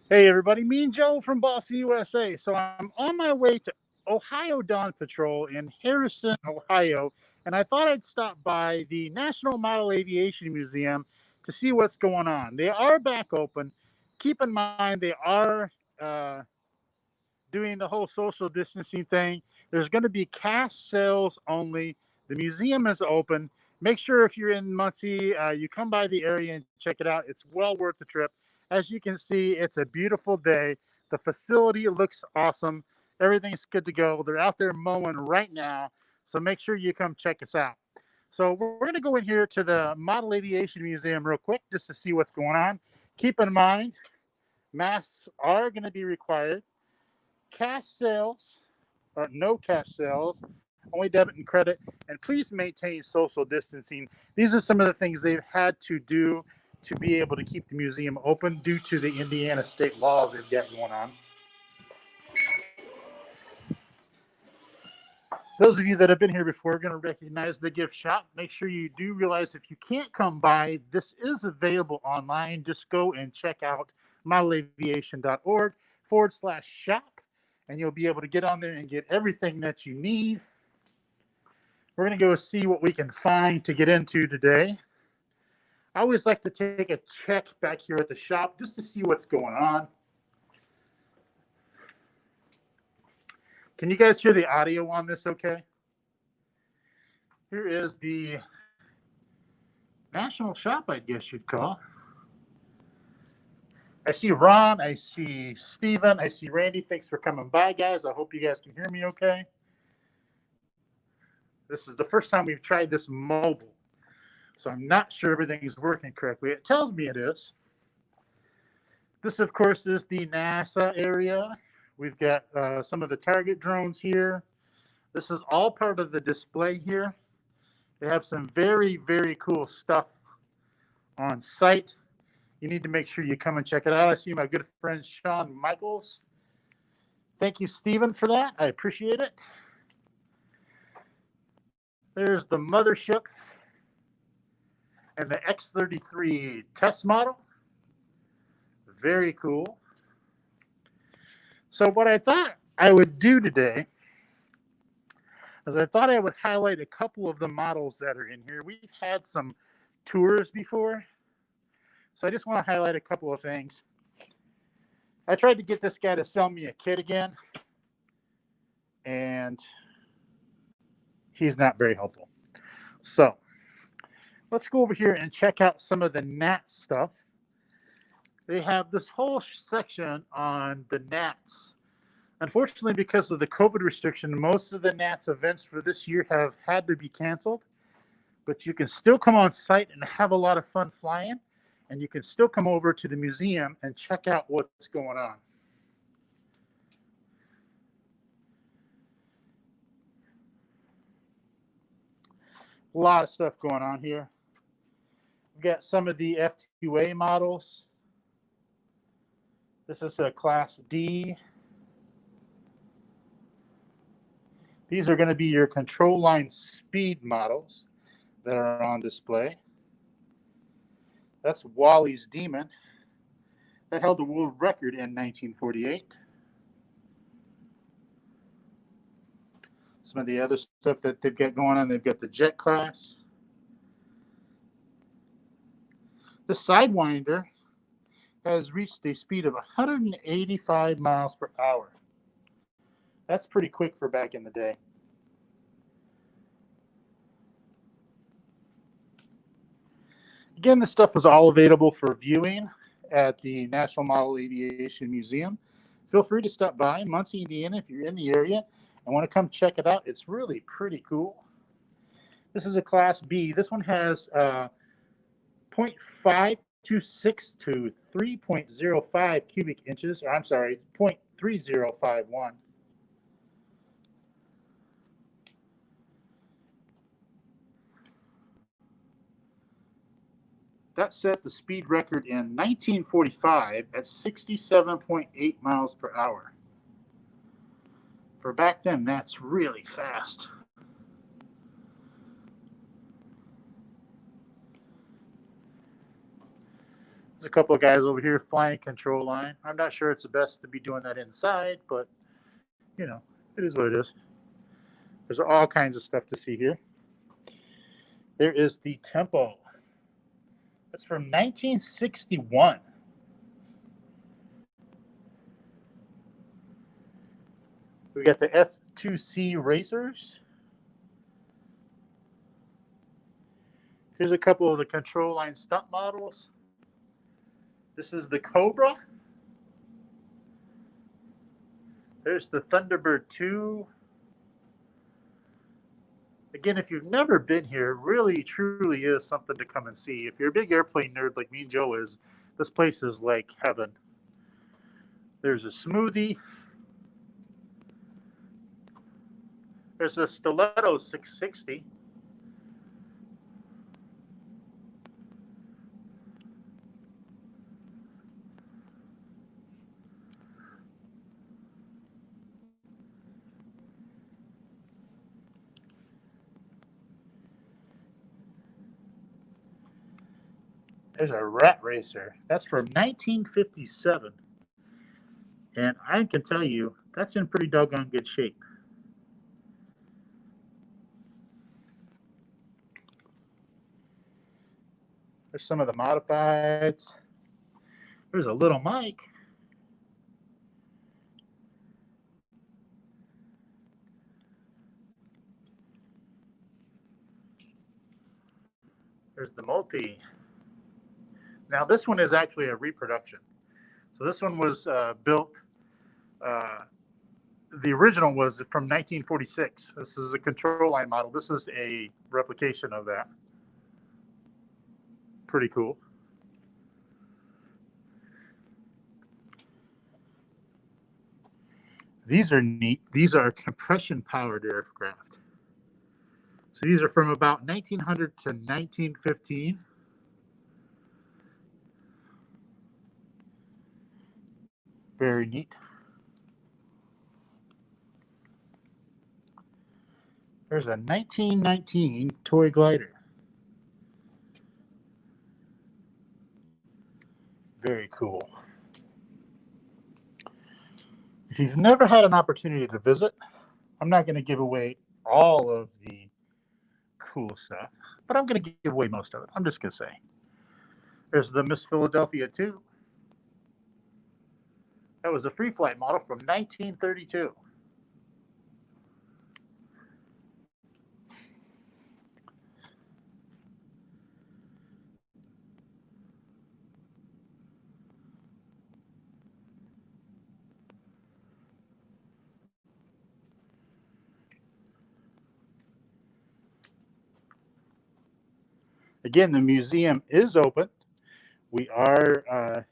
Hey everybody, Mean Joe from Boss USA. So I'm on my way to Ohio Dawn Patrol in Harrison, Ohio, and I thought I'd stop by the National Model Aviation Museum to see what's going on. They are back open. Keep in mind they are uh, doing the whole social distancing thing. There's going to be cash sales only. The museum is open. Make sure if you're in Muncie, you come by the area and check it out. It's well worth the trip. As you can see, it's a beautiful day. The facility looks awesome. Everything's good to go. They're out there mowing right now. So make sure you come check us out. So we're going to go in here to the Model Aviation Museum real quick just to see what's going on. Keep in mind, masks are going to be required. Cash sales or no cash sales, only debit and credit, and please maintain social distancing. These are some of the things they've had to do to be able to keep the museum open due to the Indiana state laws they've got going on. Those of you that have been here before are going to recognize the gift shop. Make sure you do realize if you can't come by, this is available online. Just go and check out modelaviation.org/shop, and you'll be able to get on there and get everything that you need. We're going to go see what we can find to get into today. I always like to take a check back here at the shop just to see what's going on. Can you guys hear the audio on this okay? Here is the national shop, I guess you'd call. I see Ron, I see Steven, I see Randy. Thanks for coming by, guys. I hope you guys can hear me okay. This is the first time we've tried this mobile, so I'm not sure everything is working correctly. It tells me it is. This, of course, is the NASA area. We've got some of the target drones here. This is all part of the display here. They have some very, very cool stuff on site. You need to make sure you come and check it out. I see my good friend Sean Michaels. Thank you, Stephen, for that. I appreciate it. There's the mothership and the X-33 test model. Very cool. So what I thought I would do today is I thought I would highlight a couple of the models that are in here. We've had some tours before, so I just want to highlight a couple of things. I tried to get this guy to sell me a kit again, and he's not very helpful. So let's go over here and check out some of the NATS stuff. They have this whole section on the NATS. Unfortunately, because of the COVID restriction, most of the NATS events for this year have had to be canceled. But you can still come on site and have a lot of fun flying, and you can still come over to the museum and check out what's going on. A lot of stuff going on here. We've got some of the F2A models. This is a Class D. These are going to be your control line speed models that are on display. That's Wally's Demon. That held the world record in 1948. Some of the other stuff that they've got going on, they've got the Jet class. The Sidewinder has reached a speed of 185 miles per hour. That's pretty quick for back in the day. Again, this stuff is all available for viewing at the National Model Aviation Museum. Feel free to stop by Muncie, Indiana, if you're in the area and want to come check it out. It's really pretty cool. This is a Class B. This one has 0.526 to 3.05 cubic inches, or I'm sorry, 0.3051. That set the speed record in 1945 at 67.8 miles per hour. For back then, that's really fast. There's a couple of guys over here flying control line. I'm not sure it's the best to be doing that inside, but you know, it is what it is. There's all kinds of stuff to see here. There is the Tempo. That's from 1961. We got the F2C Racers. Here's a couple of the control line stunt models. This is the Cobra. There's the Thunderbird 2. Again, if you've never been here, really, truly is something to come and see. If you're a big airplane nerd like me and Joe is, this place is like heaven. There's a Smoothie. There's a Stiletto 660. There's a Rat Racer. That's from 1957. And I can tell you, that's in pretty doggone good shape. There's some of the modifieds. There's a Little Mike. There's the Multi. Now, this one is actually a reproduction. So this one was built, the original was from 1946. This is a control line model. This is a replication of that. Pretty cool. These are neat. These are compression-powered aircraft. So these are from about 1900 to 1915. Very neat. There's a 1919 toy glider. Very cool. If you've never had an opportunity to visit, I'm not going to give away all of the cool stuff, but I'm going to give away most of it. I'm just going to say. There's the Miss Philadelphia 2. That was a free flight model from 1932. Again, the museum is open. We are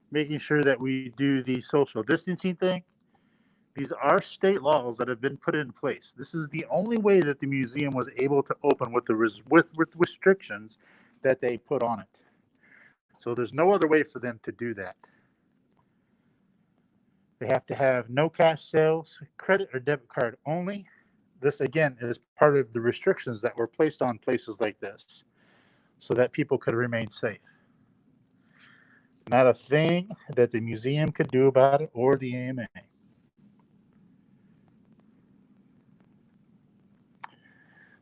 making sure that we do the social distancing thing. These are state laws that have been put in place. This is the only way that the museum was able to open with the with restrictions that they put on it. So there's no other way for them to do that. They have to have no cash sales, credit or debit card only. This, again, is part of the restrictions that were placed on places like this so that people could remain safe. Not a thing that the museum could do about it or the AMA.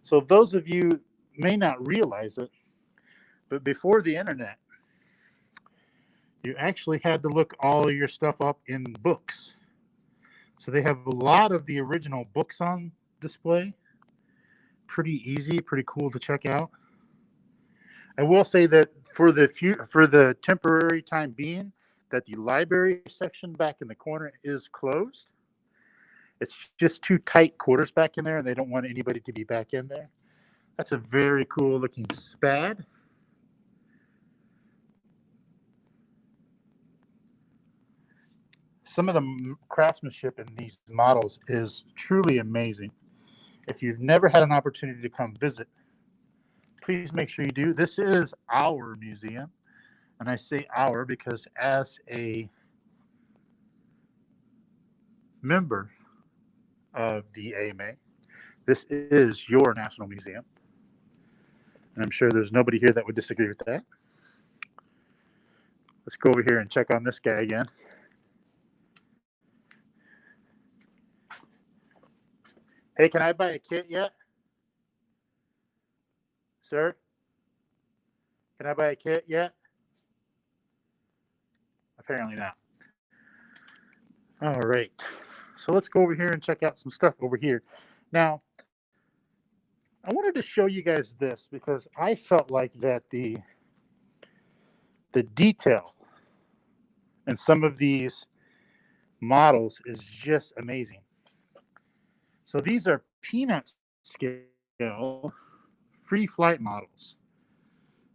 So those of you may not realize it, but before the internet, you actually had to look all of your stuff up in books. So they have a lot of the original books on display. Pretty easy, pretty cool to check out. I will say that for the temporary time being, that the library section back in the corner is closed. It's just too tight quarters back in there, and they don't want anybody to be back in there. That's a very cool looking SPAD. Some of the craftsmanship in these models is truly amazing. If you've never had an opportunity to come visit, please make sure you do. This is our museum, and I say our because as a member of the AMA, this is your national museum. And I'm sure there's nobody here that would disagree with that. Let's go over here and check on this guy again. Hey, can I buy a kit yet? Sir? Can I buy a kit yet? Apparently not. All right. So let's go over here and check out some stuff over here. Now, I wanted to show you guys this because I felt like that the detail in some of these models is just amazing. So these are peanut scale free flight models.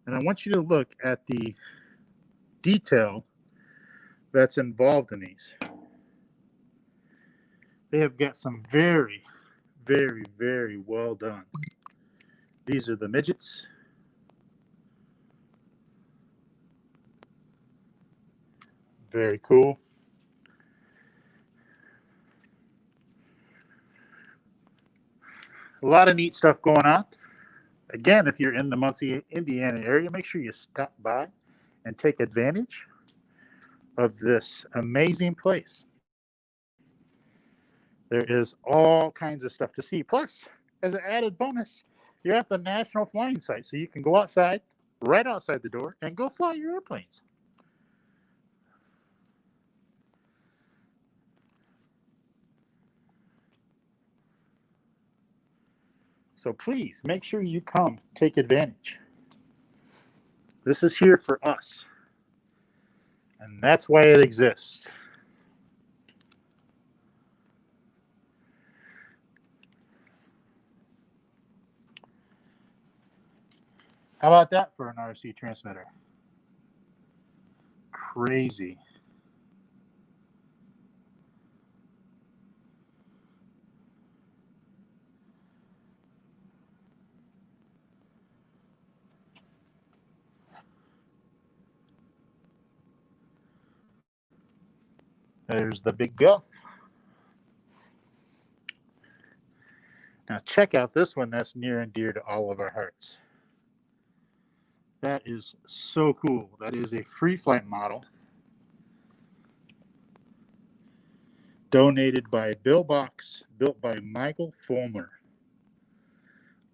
And I want you to look at the detail that's involved in these. They have got some very, very, very well done. These are the midgets. Very cool. A lot of neat stuff going on. Again, if you're in the Muncie, Indiana area, make sure you stop by and take advantage of this amazing place. There is all kinds of stuff to see. Plus, as an added bonus, you're at the National Flying Site, so you can go outside, right outside the door, and go fly your airplanes. So please make sure you come take advantage. This is here for us. And that's why it exists. How about that for an RC transmitter? Crazy. There's the big Gulf. Now check out this one that's near and dear to all of our hearts. That is so cool. That is a free flight model donated by Bill Box, built by Michael Fulmer.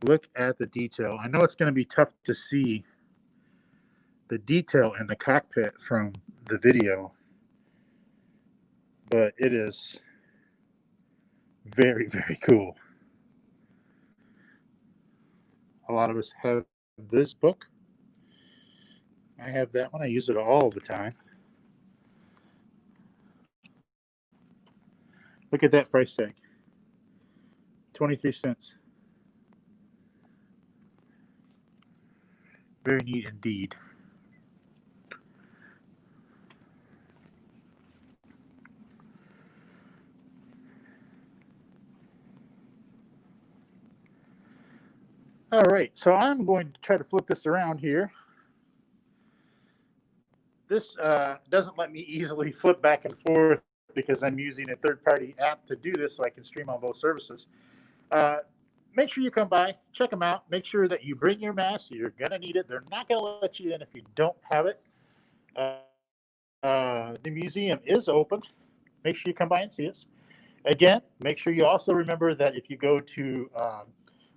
Look at the detail. I know it's going to be tough to see the detail in the cockpit from the video, but it is very, very cool. A lot of us have this book. I have that one. I use it all the time. Look at that price tag. 23 cents. Very neat indeed. All right, so I'm going to try to flip this around here. This doesn't let me easily flip back and forth because I'm using a third-party app to do this so I can stream on both services. Make sure you come by, check them out. Make sure that you bring your mask. You're going to need it. They're not going to let you in if you don't have it. The museum is open. Make sure you come by and see us. Again, make sure you also remember that if you go to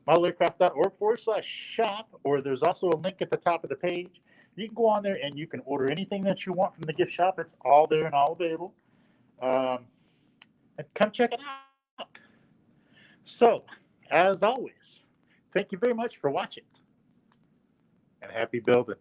modelaircraft.org/shop, or there's also a link at the top of the page, you can go on there and you can order anything that you want from the gift shop. It's all there and all available. And come check it out. So, as always, thank you very much for watching, and happy building.